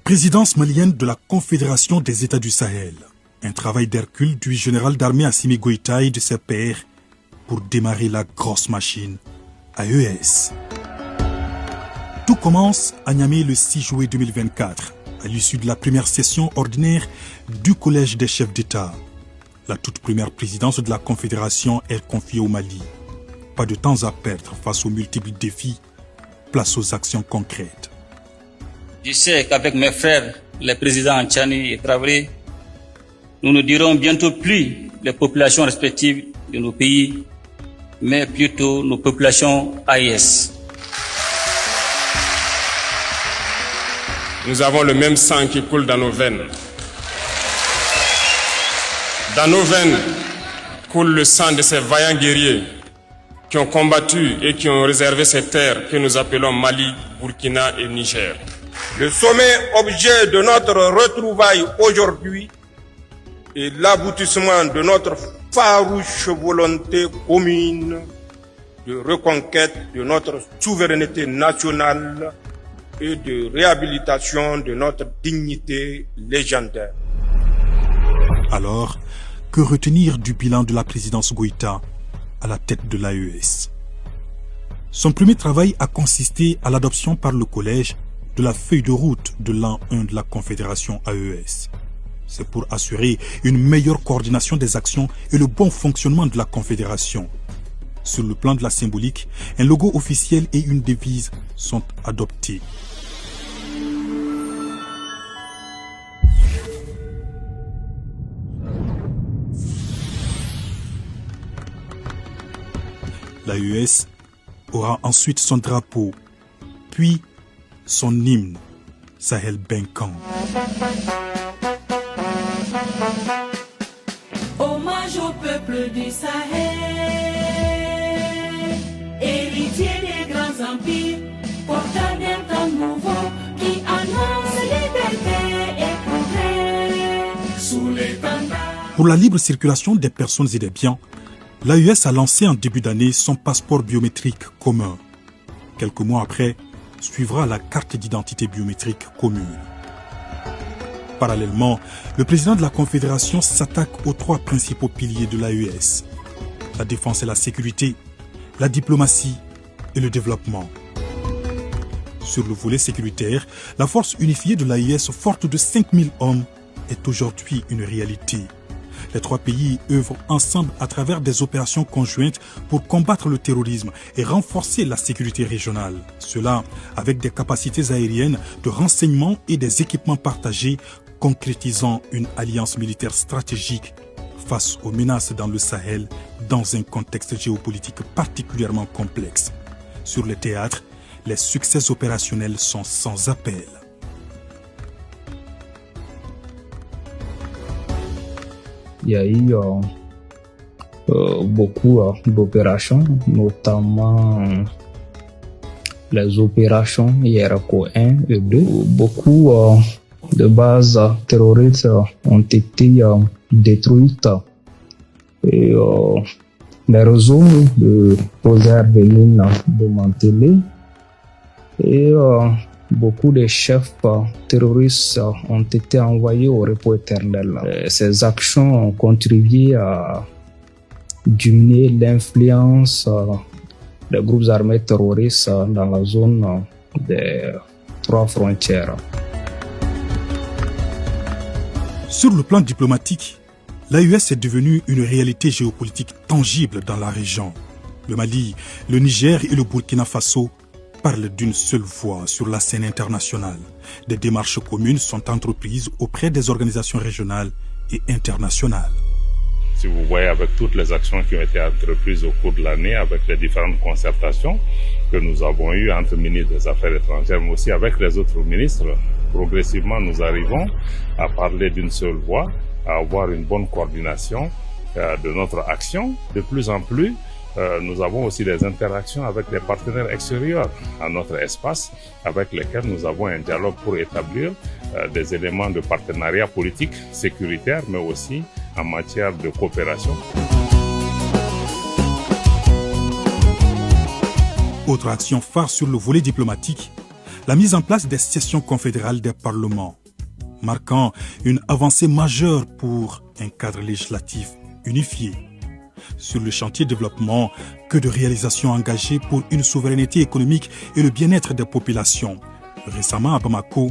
Présidence malienne de la Confédération des États du Sahel. Un travail d'Hercule du général d'armée Assimi Goïta et de ses pairs pour démarrer la grosse machine AES. Tout commence à Niamey le 6 juillet 2024, à l'issue de la première session ordinaire du Collège des chefs d'État. La toute première présidence de la Confédération est confiée au Mali. Pas de temps à perdre face aux multiples défis. Place aux actions concrètes. Je sais qu'avec mes frères, les présidents Tchani et Traoré, nous ne dirons bientôt plus les populations respectives de nos pays, mais plutôt nos populations AES. Nous avons le même sang qui coule dans nos veines. Dans nos veines coule le sang de ces vaillants guerriers qui ont combattu et qui ont réservé ces terres que nous appelons Mali, Burkina et Niger. Le sommet objet de notre retrouvaille aujourd'hui est l'aboutissement de notre farouche volonté commune de reconquête de notre souveraineté nationale et de réhabilitation de notre dignité légendaire. Alors, que retenir du bilan de la présidence Goïta à la tête de l'AES? Son premier travail a consisté à l'adoption par le collège de la feuille de route de l'an 1 de la Confédération AES. C'est pour assurer une meilleure coordination des actions et le bon fonctionnement de la Confédération. Sur le plan de la symbolique, un logo officiel et une devise sont adoptés. L'AES aura ensuite son drapeau, puis son hymne, Sahel Benkan. Hommage au peuple du Sahel, héritier des grands empires, porteur d'un temps nouveau qui annonce liberté et progrès sous l'étendard. Pour la libre circulation des personnes et des biens, l'AES a lancé en début d'année son passeport biométrique commun. Quelques mois après, suivra la carte d'identité biométrique commune. Parallèlement, le président de la Confédération s'attaque aux trois principaux piliers de l'AES: la défense et la sécurité, la diplomatie et le développement. Sur le volet sécuritaire, la force unifiée de l'AES, forte de 5000 hommes, est aujourd'hui une réalité. Les trois pays œuvrent ensemble à travers des opérations conjointes pour combattre le terrorisme et renforcer la sécurité régionale. Cela avec des capacités aériennes de renseignement et des équipements partagés, concrétisant une alliance militaire stratégique face aux menaces dans le Sahel dans un contexte géopolitique particulièrement complexe. Sur le théâtre, les succès opérationnels sont sans appel. Il y a eu beaucoup d'opérations, notamment les opérations IRCO 1 et 2. Beaucoup de bases terroristes ont été détruites et les réseaux de poseurs de mines démantelés et beaucoup de chefs terroristes ont été envoyés au repos éternel. Ces actions ont contribué à diminuer l'influence des groupes armés terroristes dans la zone des trois frontières. Sur le plan diplomatique, l'AES est devenue une réalité géopolitique tangible dans la région. Le Mali, le Niger et le Burkina Faso parlent d'une seule voix sur la scène internationale. Des démarches communes sont entreprises auprès des organisations régionales et internationales. Si vous voyez, avec toutes les actions qui ont été entreprises au cours de l'année, avec les différentes concertations que nous avons eues entre ministres des Affaires étrangères, mais aussi avec les autres ministres, progressivement nous arrivons à parler d'une seule voix, à avoir une bonne coordination de notre action. De plus en plus, nous avons aussi des interactions avec les partenaires extérieurs à notre espace, avec lesquels nous avons un dialogue pour établir des éléments de partenariat politique, sécuritaire, mais aussi en matière de coopération. Autre action phare sur le volet diplomatique, la mise en place des sessions confédérales des parlements. marquant une avancée majeure pour un cadre législatif unifié. Sur le chantier développement, que de réalisations engagées pour une souveraineté économique et le bien-être des populations. Récemment à Bamako,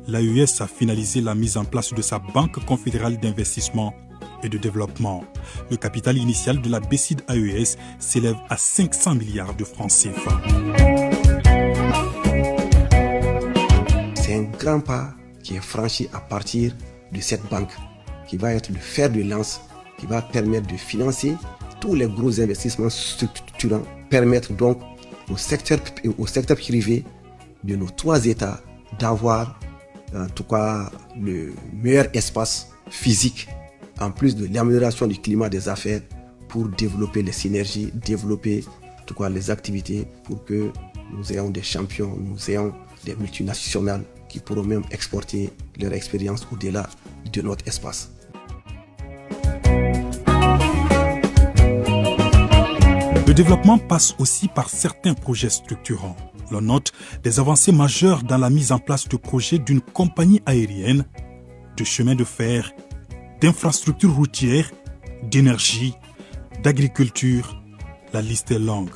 l'AES a finalisé la mise en place de sa Banque confédérale d'investissement et de développement. Le capital initial de la BCID AES s'élève à 500 milliards de francs CFA. C'est un grand pas qui est franchi à partir de cette banque, qui va être le fer de lance, qui va permettre de financer tous les gros investissements structurants, permettre donc au secteur privé de nos 3 États d'avoir en tout cas le meilleur espace physique, en plus de l'amélioration du climat des affaires, pour développer les synergies, développer en tout cas les activités, pour que nous ayons des champions, nous ayons des multinationales qui pourront même exporter leur expérience au-delà de notre espace. Le développement passe aussi par certains projets structurants. L'on note des avancées majeures dans la mise en place de projets d'une compagnie aérienne, de chemins de fer, d'infrastructures routières, d'énergie, d'agriculture. La liste est longue.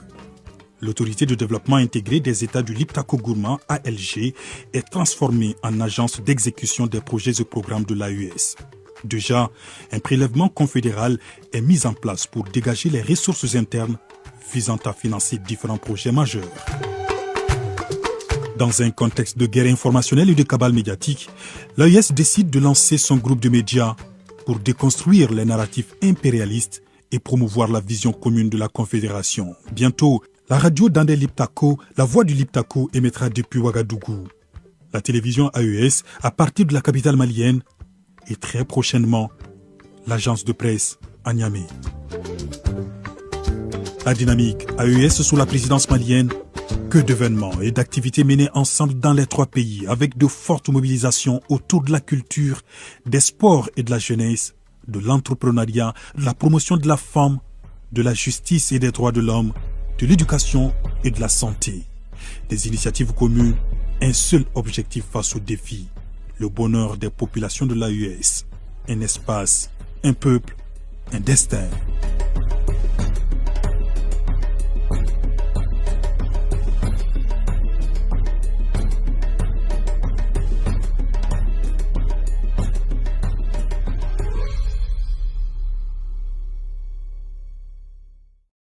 L'autorité de développement intégré des États du Liptako-Gourma, ALG, est transformée en agence d'exécution des projets et programmes de l'AES. Déjà, un prélèvement confédéral est mis en place pour dégager les ressources internes visant à financer différents projets majeurs. Dans un contexte de guerre informationnelle et de cabale médiatique, l'AES décide de lancer son groupe de médias pour déconstruire les narratifs impérialistes et promouvoir la vision commune de la Confédération. Bientôt, la radio Dandé Liptako, la voix du Liptako, émettra depuis Ouagadougou. La télévision AES, à partir de la capitale malienne, et très prochainement, l'agence de presse à Niamey. La dynamique AES sous la présidence malienne, que d'événements et d'activités menées ensemble dans les 3 pays, avec de fortes mobilisations autour de la culture, des sports et de la jeunesse, de l'entrepreneuriat, de la promotion de la femme, de la justice et des droits de l'homme, de l'éducation et de la santé. Des initiatives communes, un seul objectif face aux défis, le bonheur des populations de l'AES. Un espace, un peuple, un destin.